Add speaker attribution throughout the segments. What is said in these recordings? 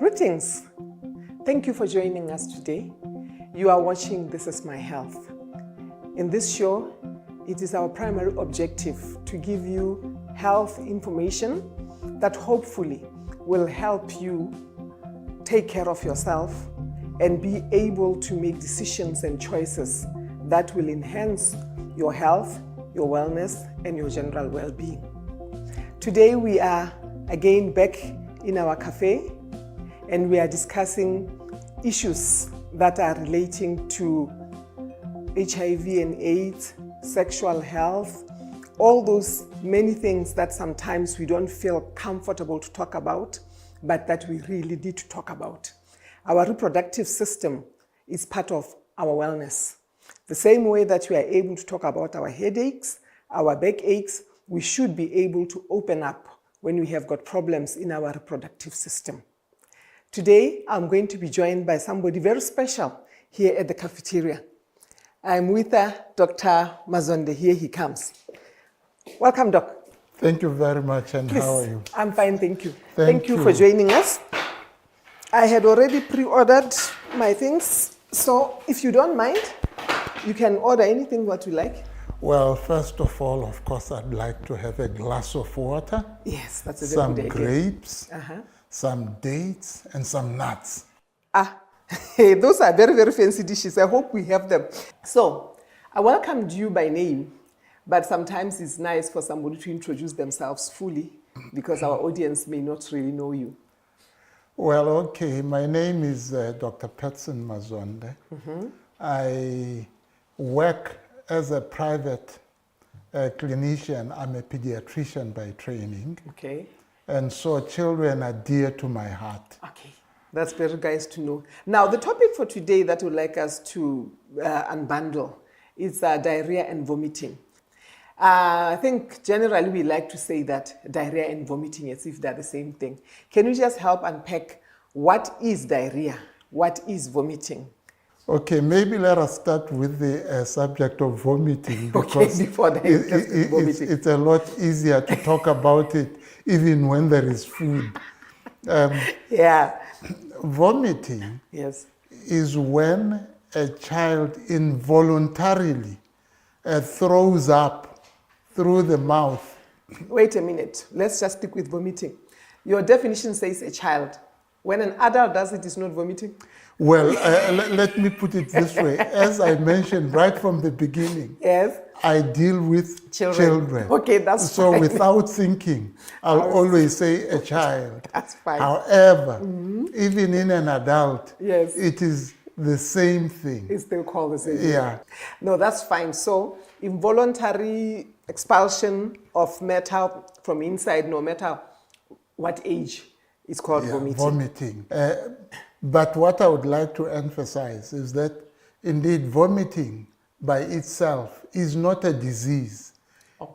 Speaker 1: Greetings. Thank you for joining us today. You are watching This Is My Health. In this show, it is our primary objective to give you health information that hopefully will help you take care of yourself and be able to make decisions and choices that will enhance your health, your wellness, and your general well-being. Today we are again back in our cafe and we are discussing issues that are relating to HIV and AIDS, sexual health, all those many things that sometimes we don't feel comfortable to talk about, but that we really need to talk about. Our reproductive system is part of our wellness. The same way that we are able to talk about our headaches, our backaches, we should be able to open up when we have got problems in our reproductive system. Today, I'm going to be joined by somebody very special here at the cafeteria. I'm with Dr. Mazonde. Here he comes. Welcome, Doc.
Speaker 2: Thank you very much, and
Speaker 1: Please.
Speaker 2: How are you?
Speaker 1: I'm fine, thank you.
Speaker 2: Thank
Speaker 1: you
Speaker 2: you.
Speaker 1: for joining us. I had already pre-ordered my things, so if you don't mind, you can order anything what you like.
Speaker 2: Well, first of all, of course, I'd like to have a glass of water.
Speaker 1: Yes, that's a very
Speaker 2: some
Speaker 1: good idea.
Speaker 2: grapes, some dates, and some nuts.
Speaker 1: Those are very, very fancy dishes. I hope we have them. So, I welcomed you by name, but sometimes it's nice for somebody to introduce themselves fully because our audience may not really know you.
Speaker 2: Well, okay, my name is Dr. Petson Mazonde. I work as a private clinician. I'm a pediatrician by training.
Speaker 1: Okay.
Speaker 2: And so children are dear to my heart.
Speaker 1: Okay, that's very nice to know. Now, the topic for today that we'd like us to unbundle is diarrhea and vomiting. I think generally we like to say that diarrhea and vomiting as if they're the same thing. Can you just help unpack what is diarrhea? What is vomiting?
Speaker 2: Okay, maybe let us start with the subject of vomiting
Speaker 1: because
Speaker 2: it's a lot easier to talk about it even when there is food. Vomiting is when a child involuntarily throws up through the mouth.
Speaker 1: Wait a minute, let's just stick with vomiting. Your definition says a child. When an adult does it, it's not vomiting?
Speaker 2: Well, let me put it this way. As I mentioned right from the beginning, I deal with children.
Speaker 1: Okay, that's
Speaker 2: so
Speaker 1: fine.
Speaker 2: Without thinking, I'll always say a child.
Speaker 1: That's fine.
Speaker 2: However, even in an adult, it is the same thing.
Speaker 1: It's still called the same thing.
Speaker 2: Yeah.
Speaker 1: No, that's fine. So, involuntary expulsion of matter from inside, no matter what age, is called vomiting.
Speaker 2: But what I would like to emphasize is that indeed vomiting by itself is not a disease.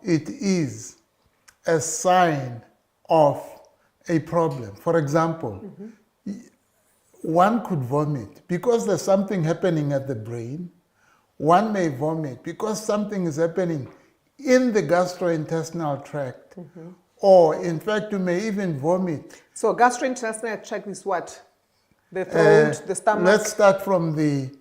Speaker 2: It is a sign of a problem. For example, one could vomit because there's something happening at the brain. One may vomit because something is happening in the gastrointestinal tract. Or in fact, you may even vomit.
Speaker 1: So gastrointestinal tract is what? The throat, the stomach.
Speaker 2: Let's start from the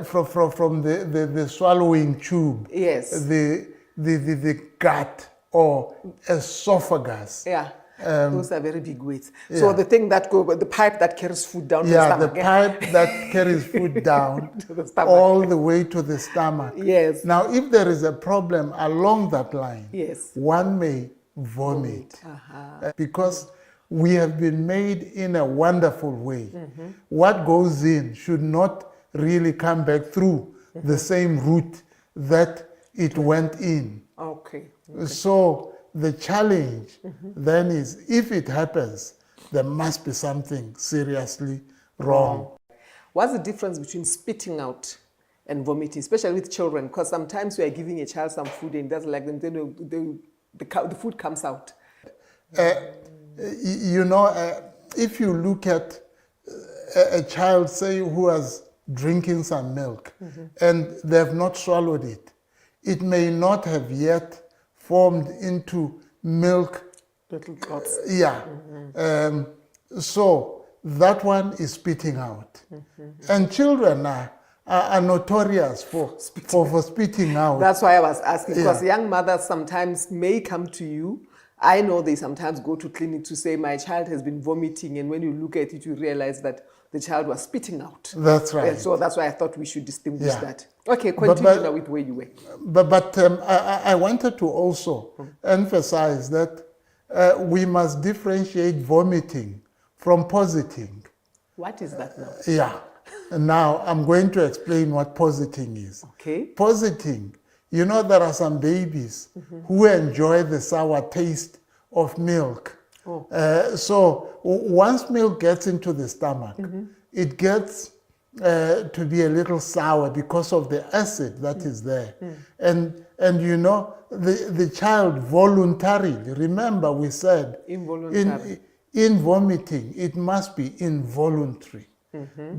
Speaker 2: from the swallowing tube.
Speaker 1: Yes.
Speaker 2: The gut or esophagus.
Speaker 1: Those are very big weights. So the thing that the pipe that carries food down to the stomach.
Speaker 2: The pipe that carries food down
Speaker 1: to the stomach.
Speaker 2: All the way to the stomach.
Speaker 1: Yes.
Speaker 2: Now, if there is a problem along that line, one may vomit. Because we have been made in a wonderful way. What goes in should not really come back through the same route that it went in.
Speaker 1: Okay.
Speaker 2: So the challenge then is, if it happens, there must be something seriously wrong.
Speaker 1: What's the difference between spitting out and vomiting, especially with children? Because sometimes we are giving a child some food and it doesn't like them, then the food comes out.
Speaker 2: If you look at a child, say, who is drinking some milk and they have not swallowed it, it may not have yet formed into milk.
Speaker 1: Little clots.
Speaker 2: So that one is spitting out. And children are notorious for spitting out.
Speaker 1: That's why I was asking, because
Speaker 2: Yeah.
Speaker 1: young mothers sometimes may come to you. I know they sometimes go to clinic to say, my child has been vomiting, and when you look at it, you realize that the child was spitting out.
Speaker 2: That's right.
Speaker 1: And so that's why I thought we should distinguish
Speaker 2: Yeah.
Speaker 1: that. Okay, continue now with where you were.
Speaker 2: But I wanted to also emphasize that we must differentiate vomiting from positing.
Speaker 1: What is that now?
Speaker 2: Yeah. And now I'm going to explain what positing is.
Speaker 1: Okay.
Speaker 2: Positing, you know, there are some babies who enjoy the sour taste of milk.
Speaker 1: Oh.
Speaker 2: So once milk gets into the stomach, it gets to be a little sour because of the acid that is there. And you know, the child voluntarily, remember we said
Speaker 1: Involuntary.
Speaker 2: in vomiting, it must be involuntary.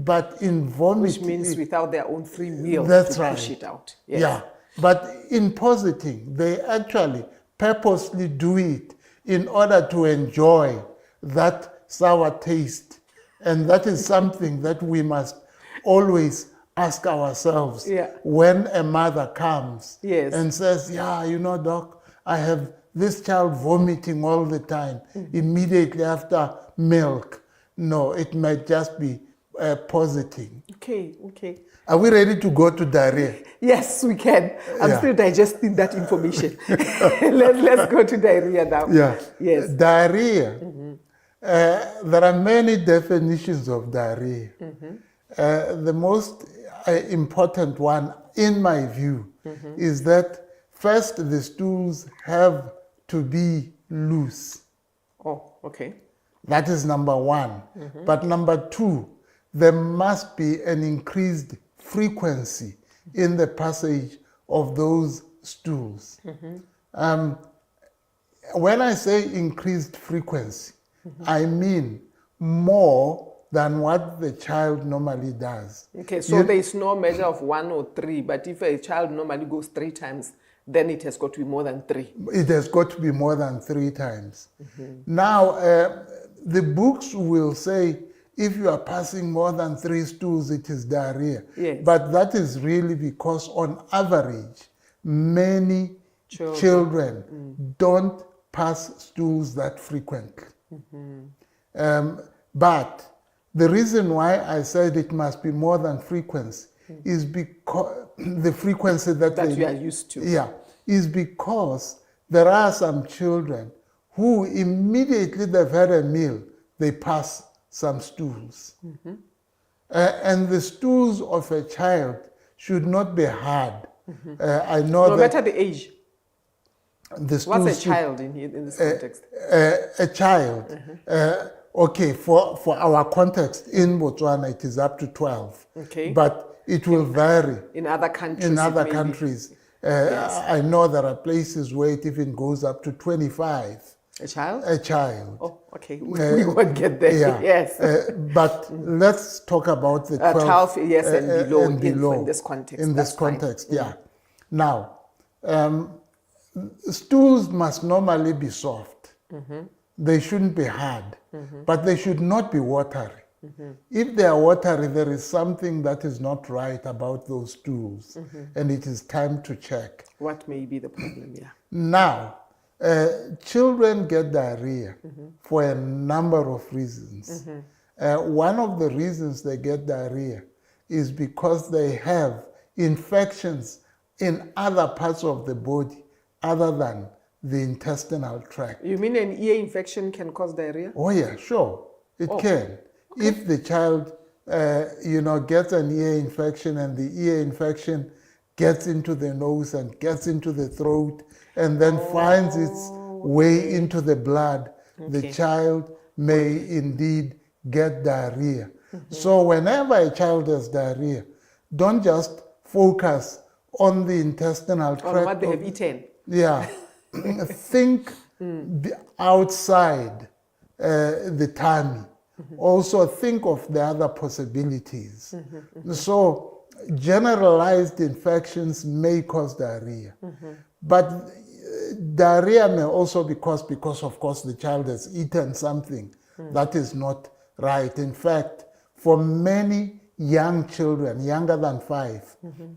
Speaker 2: But in vomiting,
Speaker 1: Which means without their own free will
Speaker 2: that's
Speaker 1: to
Speaker 2: right.
Speaker 1: push it out. Yes.
Speaker 2: Yeah, but in positing, they actually purposely do it in order to enjoy that sour taste. And that is something that we must always ask ourselves when a mother comes and says, yeah, you know, doc, I have this child vomiting all the time immediately after milk. No, it might just be positing.
Speaker 1: Okay, okay.
Speaker 2: Are we ready to go to diarrhea?
Speaker 1: Yes, we can. I'm still digesting that information. Let's go to diarrhea now.
Speaker 2: Yeah.
Speaker 1: Yes.
Speaker 2: Diarrhea. There are many definitions of diarrhea. The most important one, in my view, is that first the stools have to be loose.
Speaker 1: Oh, okay.
Speaker 2: That is number one. But number two, there must be an increased frequency in the passage of those stools. When I say increased frequency, I mean more than what the child normally does.
Speaker 1: Okay, so there is no measure of 1 or 3, but if a child normally goes 3 times, then it has got to be more than 3.
Speaker 2: It has got to be more than 3 times. Now, the books will say if you are passing more than 3 stools, it is diarrhea.
Speaker 1: Yes.
Speaker 2: But that is really because on average, many children don't pass stools that frequently. But the reason why I said it must be more than frequency is because the frequency that
Speaker 1: you are used to.
Speaker 2: Yeah, is because there are some children who immediately they've had a meal, they pass some stools. And the stools of a child should not be hard. I know
Speaker 1: no matter the age.
Speaker 2: The
Speaker 1: What's a child in this context?
Speaker 2: A child. Okay, for our context in Botswana, it is up to 12.
Speaker 1: Okay.
Speaker 2: But it will vary.
Speaker 1: In other countries.
Speaker 2: In other countries. I know there are places where it even goes up to 25.
Speaker 1: A child?
Speaker 2: A child.
Speaker 1: Oh, okay. We won't get there.
Speaker 2: Yeah.
Speaker 1: Yes.
Speaker 2: But let's talk about the 12.
Speaker 1: 12, yes, and below,
Speaker 2: and below
Speaker 1: in this context.
Speaker 2: In this context, yeah. Now, stools must normally be soft. They shouldn't be hard, but they should not be watery. If they are watery, there is something that is not right about those stools, and it is time to check.
Speaker 1: What may be the problem, yeah.
Speaker 2: Now, children get diarrhea for a number of reasons. One of the reasons they get diarrhea is because they have infections in other parts of the body other than the intestinal tract.
Speaker 1: You mean an ear infection can cause diarrhea?
Speaker 2: Oh yeah, sure, it can. Okay. If the child, gets an ear infection and the ear infection gets into the nose and gets into the throat and then finds its way into the blood, the child may indeed get diarrhea. So whenever a child has diarrhea, don't just focus on the intestinal tract.
Speaker 1: On what they have eaten.
Speaker 2: Yeah. Think outside the tummy. Also think of the other possibilities. So generalized infections may cause diarrhea. But diarrhea may also be caused because, of course, the child has eaten something that is not right. In fact, for many young children, younger than 5,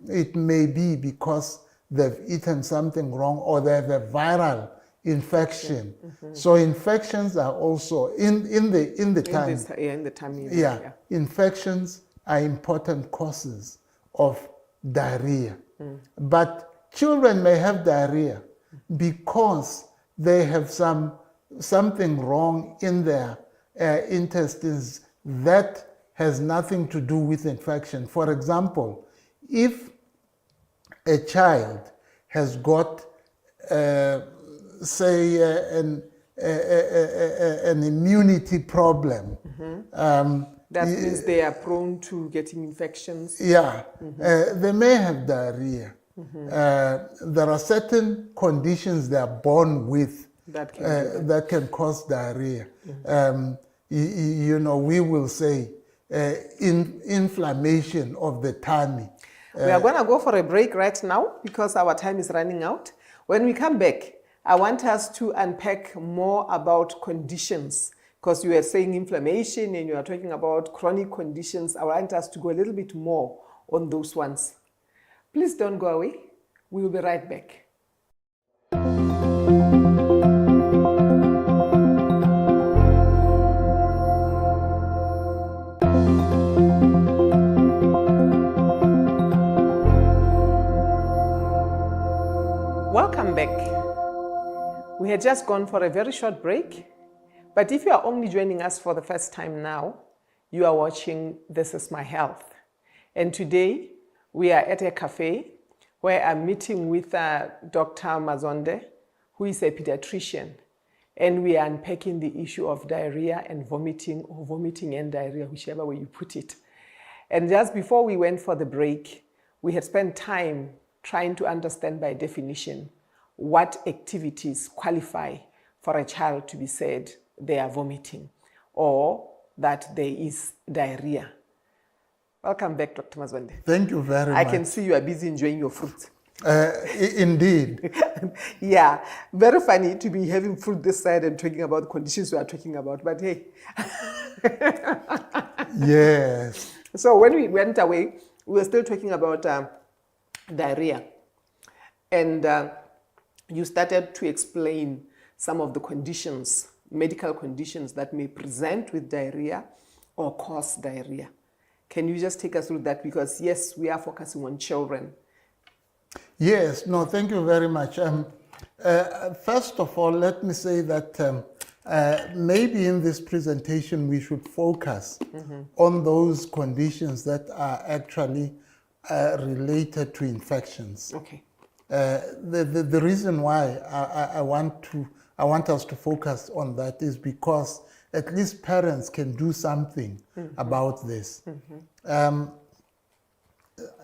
Speaker 2: it may be because they've eaten something wrong or they have a viral infection. So infections are also in the tummy.
Speaker 1: In the tummy.
Speaker 2: Yeah, infections are important causes of diarrhea. But children may have diarrhea because they have something wrong in their intestines that has nothing to do with infection. For example, if a child has got, say, an immunity problem,
Speaker 1: that means they are prone to getting infections.
Speaker 2: yeah, they may have diarrhea. There are certain conditions they are born with that can cause diarrhea. You know, we will say inflammation of the tummy.
Speaker 1: We are going to go for a break right now because our time is running out. When we come back, I want us to unpack more about conditions, because you were saying inflammation and you are talking about chronic conditions. I want us to go a little bit more on those ones. Please don't go away. We will be right back. Welcome back. We had just gone for a very short break, but if you are only joining us for the first time now, you are watching This Is My Health. And today we are at a cafe where I'm meeting with Dr. Mazonde, who is a pediatrician, and we are unpacking the issue of diarrhea and vomiting, or vomiting and diarrhea, whichever way you put it. And just before we went for the break, we had spent time trying to understand by definition what activities qualify for a child to be said they are vomiting or that there is diarrhea. Welcome back, Dr. Mazonde.
Speaker 2: Thank you very much.
Speaker 1: I can see you are busy enjoying your fruit.
Speaker 2: Indeed.
Speaker 1: Yeah, very funny to be having fruit this side and talking about the conditions we are talking about, but hey.
Speaker 2: Yes.
Speaker 1: So when we went away, we were still talking about diarrhea. And you started to explain some of the conditions, medical conditions that may present with diarrhea or cause diarrhea. Can you just take us through that? Because yes, we are focusing on children.
Speaker 2: Yes, no, thank you very much. First of all, let me say that maybe in this presentation we should focus on those conditions that are actually related to infections.
Speaker 1: Okay.
Speaker 2: The reason why I want us to focus on that is because at least parents can do something about this.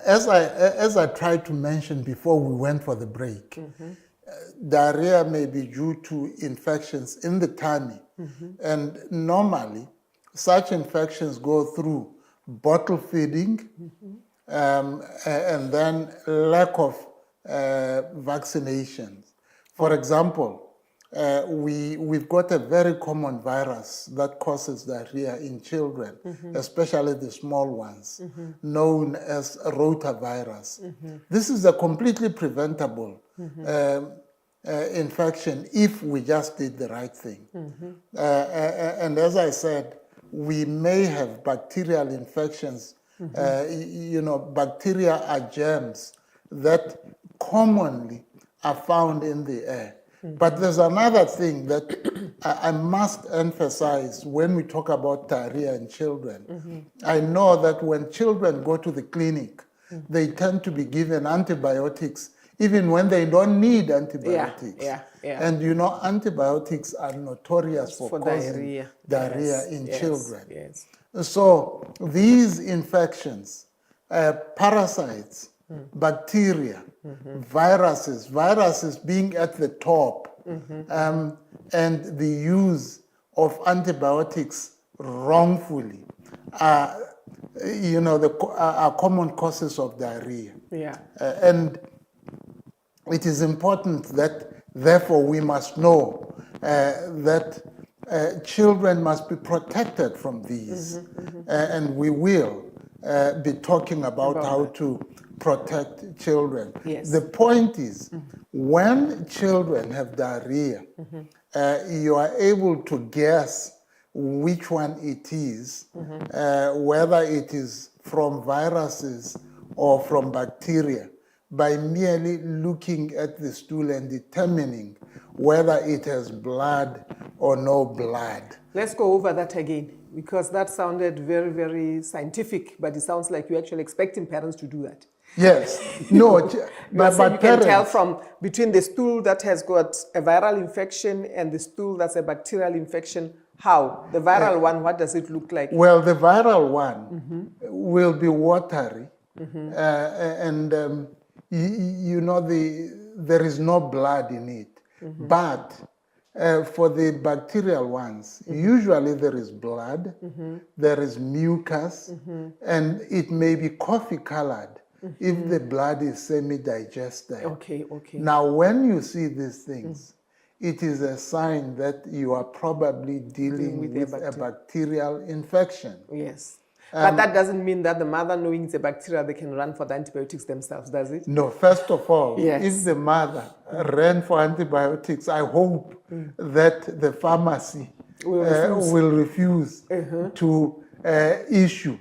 Speaker 2: As I tried to mention before we went for the break, diarrhea may be due to infections in the tummy, and normally such infections go through bottle feeding and then lack of vaccinations. For example, we've got a very common virus that causes diarrhea in children, especially the small ones, known as rotavirus. This is a completely preventable infection if we just did the right thing. And as I said, we may have bacterial infections. You know, bacteria are germs that commonly are found in the air. But there's another thing that I must emphasize when we talk about diarrhea in children. I know that when children go to the clinic, they tend to be given antibiotics even when they don't need antibiotics. And you know, antibiotics are notorious for causing diarrhea in children. So these infections, parasites, bacteria, viruses being at the top, and the use of antibiotics wrongfully are, you know, are common causes of diarrhea. And it is important that, therefore, we must know that children must be protected from these. And we will be talking about how to protect children.
Speaker 1: Yes.
Speaker 2: The point is, when children have diarrhea, you are able to guess which one it is, whether it is from viruses or from bacteria, by merely looking at the stool and determining whether it has blood or no blood.
Speaker 1: Let's go over that again, because that sounded very, very scientific, but it sounds like you're actually expecting parents to do that.
Speaker 2: Yes. No, but
Speaker 1: You can
Speaker 2: parents,
Speaker 1: tell from between the stool that has got a viral infection and the stool that's a bacterial infection. How? The viral one, what does it look like?
Speaker 2: well, the viral one will be watery, and you know there is no blood in it. But for the bacterial ones, usually there is blood, there is mucus, and it may be coffee colored if the blood is semi-digested.
Speaker 1: Okay, okay.
Speaker 2: Now, when you see these things, it is a sign that you are probably dealing with a bacterial infection.
Speaker 1: Yes. But that doesn't mean that the mother, knowing it's a bacteria, they can run for the antibiotics themselves, does it?
Speaker 2: No, first of all,
Speaker 1: Yes.
Speaker 2: if the mother ran for antibiotics, I hope that the pharmacy will refuse to issue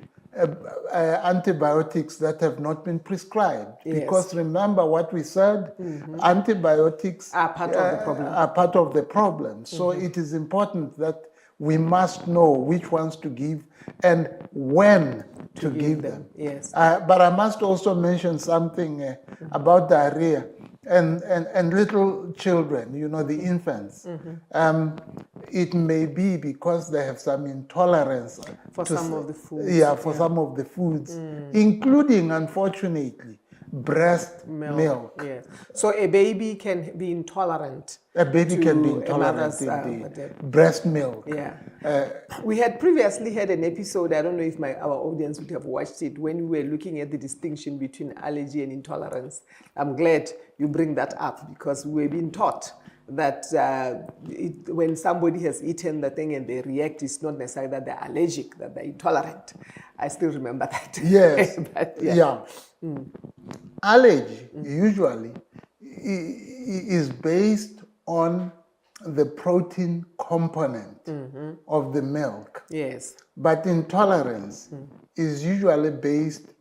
Speaker 2: antibiotics that have not been prescribed.
Speaker 1: Yes.
Speaker 2: Because remember what we said, antibiotics
Speaker 1: Are part of the problem.
Speaker 2: Are part of the problem. So it is important that we must know which ones to give and when to give them.
Speaker 1: Yes.
Speaker 2: But I must also mention something about diarrhea and little children, you know, the infants. It may be because they have some intolerance
Speaker 1: For some of the foods.
Speaker 2: Yeah, for some of the foods, including, unfortunately, breast milk.
Speaker 1: Yes. So a baby can be intolerant.
Speaker 2: A baby can be
Speaker 1: to a
Speaker 2: intolerant
Speaker 1: mother's,
Speaker 2: indeed. Breast milk.
Speaker 1: Yeah. We had previously had an episode, I don't know if our audience would have watched it, when we were looking at the distinction between allergy and intolerance. I'm glad you bring that up, because we've been taught that when somebody has eaten the thing and they react, it's not necessarily that they're allergic, that they're intolerant. I still remember that.
Speaker 2: Yes.
Speaker 1: But,
Speaker 2: yeah. Allergy usually is based on the protein component of the milk.
Speaker 1: Yes.
Speaker 2: But intolerance is usually based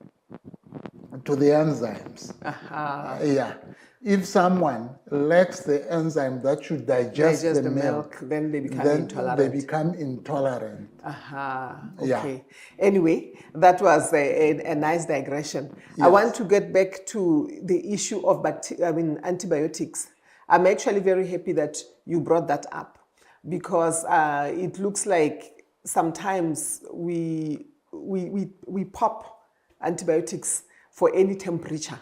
Speaker 2: to the enzymes. Yeah. If someone lacks the enzyme that should digest the milk,
Speaker 1: then they become intolerant.
Speaker 2: They become intolerant.
Speaker 1: Okay.
Speaker 2: Yeah.
Speaker 1: Anyway, that was a nice digression.
Speaker 2: Yes.
Speaker 1: I want to get back to the issue of antibiotics. I'm actually very happy that you brought that up, because it looks like sometimes we pop antibiotics for any temperature.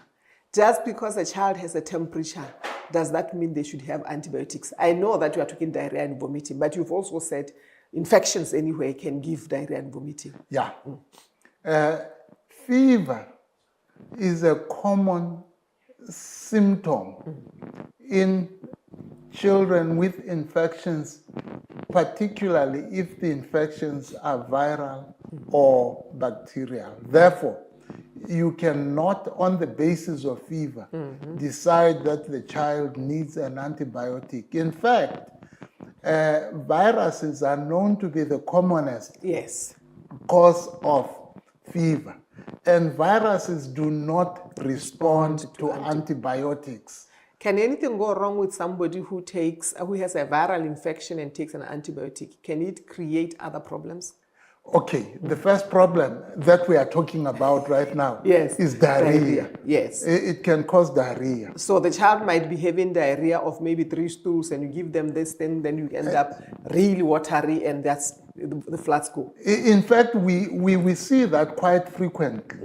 Speaker 1: Just because a child has a temperature, does that mean they should have antibiotics? I know that you are talking diarrhea and vomiting, but you've also said infections anyway can give diarrhea and vomiting.
Speaker 2: Yeah. Fever is a common symptom in children with infections, particularly if the infections are viral or bacterial. Therefore, you cannot, on the basis of fever, decide that the child needs an antibiotic. In fact, viruses are known to be the commonest cause of fever. And viruses do not respond to antibiotics.
Speaker 1: Can anything go wrong with somebody who has a viral infection and takes an antibiotic? Can it create other problems?
Speaker 2: Okay, the first problem that we are talking about right now is diarrhea.
Speaker 1: Yes.
Speaker 2: It can cause diarrhea.
Speaker 1: So the child might be having diarrhea of maybe 3 stools, and you give them this thing, then you end up really watery, and that's the floods go.
Speaker 2: In fact, we see that quite frequently.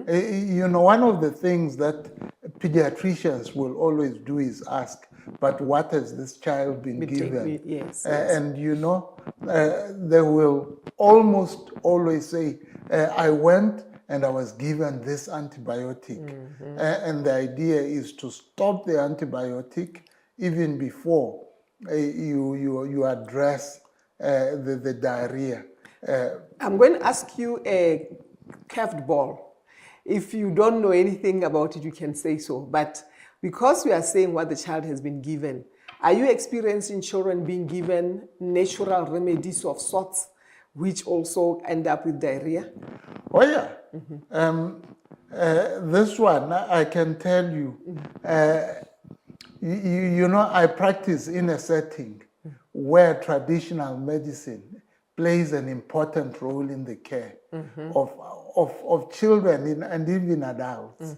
Speaker 2: You know, one of the things that pediatricians will always do is ask, but what has this child been given?
Speaker 1: Yes.
Speaker 2: And you know, they will almost always say, I went and I was given this antibiotic. And the idea is to stop the antibiotic even before you address the diarrhea.
Speaker 1: I'm going to ask you a curved ball. If you don't know anything about it, you can say so. But because we are saying what the child has been given, are you experiencing children being given natural remedies of sorts, which also end up with diarrhea?
Speaker 2: Oh, yeah. This one, I can tell you, you know, I practice in a setting where traditional medicine plays an important role in the care of children and even adults.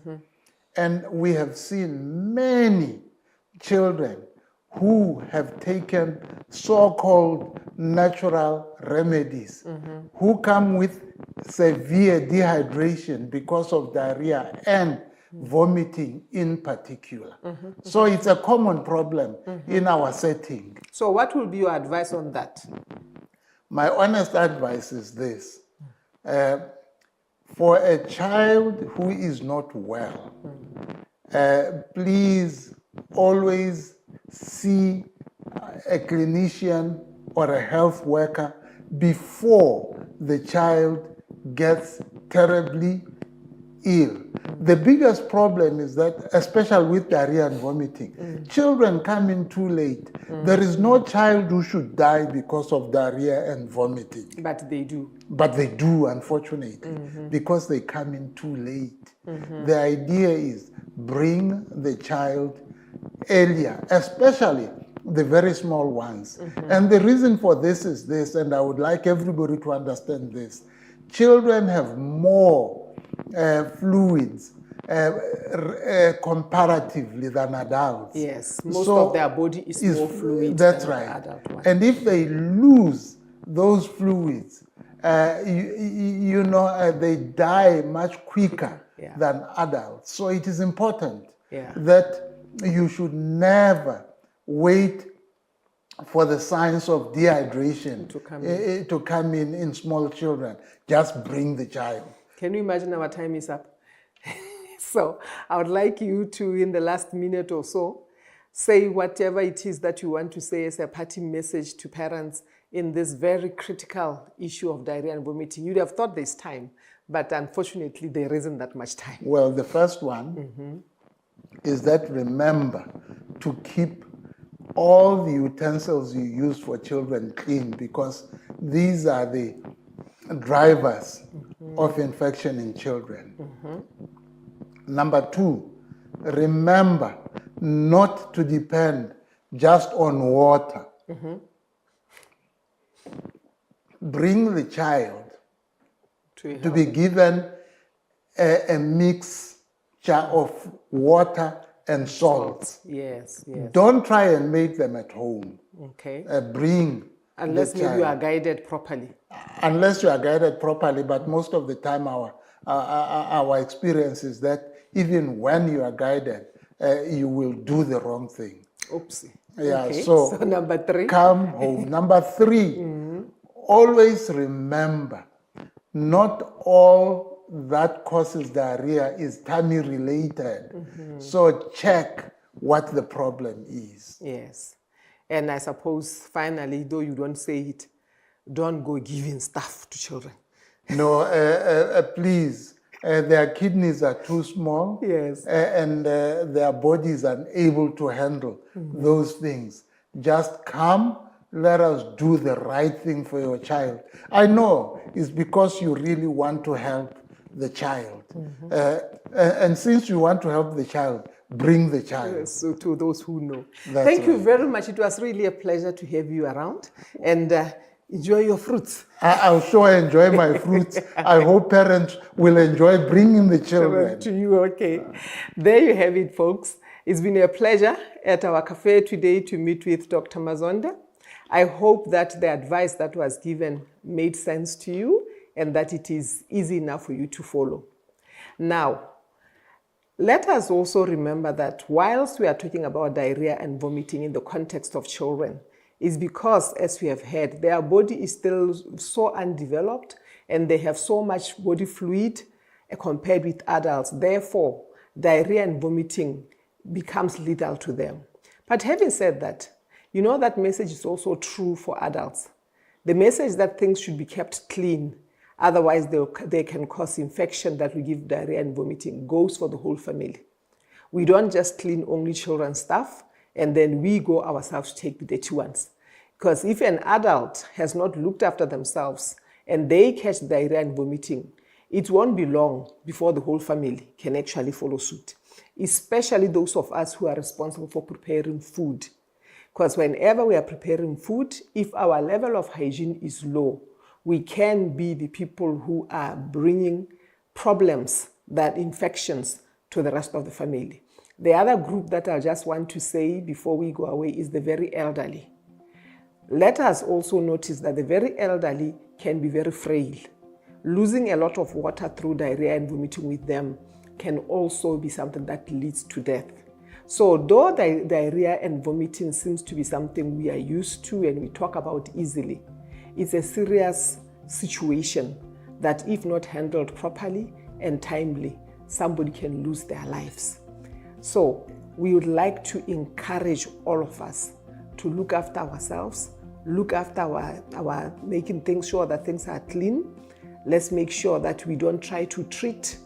Speaker 2: And we have seen many children who have taken so-called natural remedies, who come with severe dehydration because of diarrhea and vomiting in particular. So it's a common problem in our setting.
Speaker 1: So what will be your advice on that?
Speaker 2: My honest advice is this. For a child who is not well, please always see a clinician or a health worker before the child gets terribly ill. The biggest problem is that, especially with diarrhea and vomiting, children come in too late. There is no child who should die because of diarrhea and vomiting.
Speaker 1: But they do.
Speaker 2: But they do, unfortunately, because they come in too late. The idea is bring the child earlier, especially the very small ones. And the reason for this is this, and I would like everybody to understand this. Children have more fluids comparatively than adults.
Speaker 1: Yes, most of their body is more fluid
Speaker 2: that's
Speaker 1: than
Speaker 2: right.
Speaker 1: the adult one.
Speaker 2: And if they lose those fluids, you know, they die much quicker than adults. So it is important that you should never wait for the signs of dehydration to come in small children. Just bring the child.
Speaker 1: Can you imagine our time is up? So I would like you to, in the last minute or so, say whatever it is that you want to say as a parting message to parents in this very critical issue of diarrhea and vomiting. You'd have thought there's time, but unfortunately there isn't that much time.
Speaker 2: Well, the first one is that remember to keep all the utensils you use for children clean, because these are the drivers of infection in children. Number two, remember not to depend just on water. Bring the child to be given a mixture of water and salt.
Speaker 1: Yes, yes.
Speaker 2: Don't try and make them at home.
Speaker 1: Okay.
Speaker 2: Bring
Speaker 1: Unless
Speaker 2: the
Speaker 1: maybe
Speaker 2: child.
Speaker 1: you are guided properly.
Speaker 2: Unless you are guided properly, but most of the time our experience is that even when you are guided, you will do the wrong thing.
Speaker 1: Oopsie.
Speaker 2: Yeah,
Speaker 1: Okay.
Speaker 2: so
Speaker 1: number three.
Speaker 2: come home. Number three, always remember, not all that causes diarrhea is tummy related. So check what the problem is.
Speaker 1: Yes. And I suppose finally, though you don't say it, don't go giving stuff to children.
Speaker 2: No, please. Their kidneys are too small.
Speaker 1: Yes.
Speaker 2: And their bodies are unable to handle those things. Just come, let us do the right thing for your child. I know it's because you really want to help the child. And since you want to help the child, bring the child.
Speaker 1: Yes, so to those who know.
Speaker 2: That's
Speaker 1: Thank you
Speaker 2: right.
Speaker 1: very much. It was really a pleasure to have you around. And enjoy your fruits.
Speaker 2: I'll sure enjoy my fruits. I hope parents will enjoy bringing the children.
Speaker 1: To you, okay. There you have it, folks. It's been a pleasure at our cafe today to meet with Dr. Mazonda. I hope that the advice that was given made sense to you and that it is easy enough for you to follow. Now, let us also remember that whilst we are talking about diarrhea and vomiting in the context of children, is because, as we have heard, their body is still so undeveloped and they have so much body fluid compared with adults. Therefore, diarrhea and vomiting becomes lethal to them. But having said that, you know that message is also true for adults. The message that things should be kept clean, otherwise they can cause infection that will give diarrhea and vomiting, goes for the whole family. We don't just clean only children's stuff and then we go ourselves to take the dirty ones. Because if an adult has not looked after themselves and they catch diarrhea and vomiting, it won't be long before the whole family can actually follow suit, especially those of us who are responsible for preparing food. Because whenever we are preparing food, if our level of hygiene is low, we can be the people who are bringing problems, that infections, to the rest of the family. The other group that I just want to say before we go away is the very elderly. Let us also notice that the very elderly can be very frail. Losing a lot of water through diarrhea and vomiting with them can also be something that leads to death. So though diarrhea and vomiting seems to be something we are used to and we talk about easily, it's a serious situation that if not handled properly and timely, somebody can lose their lives. So we would like to encourage all of us to look after ourselves, look after our making things sure that things are clean. Let's make sure that we don't try to treat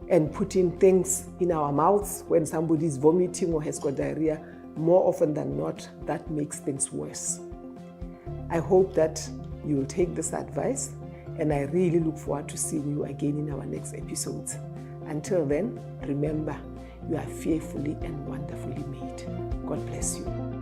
Speaker 1: and put in things in our mouths when somebody is vomiting or has got diarrhea. More often than not, that makes things worse. I hope that you will take this advice, and I really look forward to seeing you again in our next episodes. Until then, remember, you are fearfully and wonderfully made. God bless you.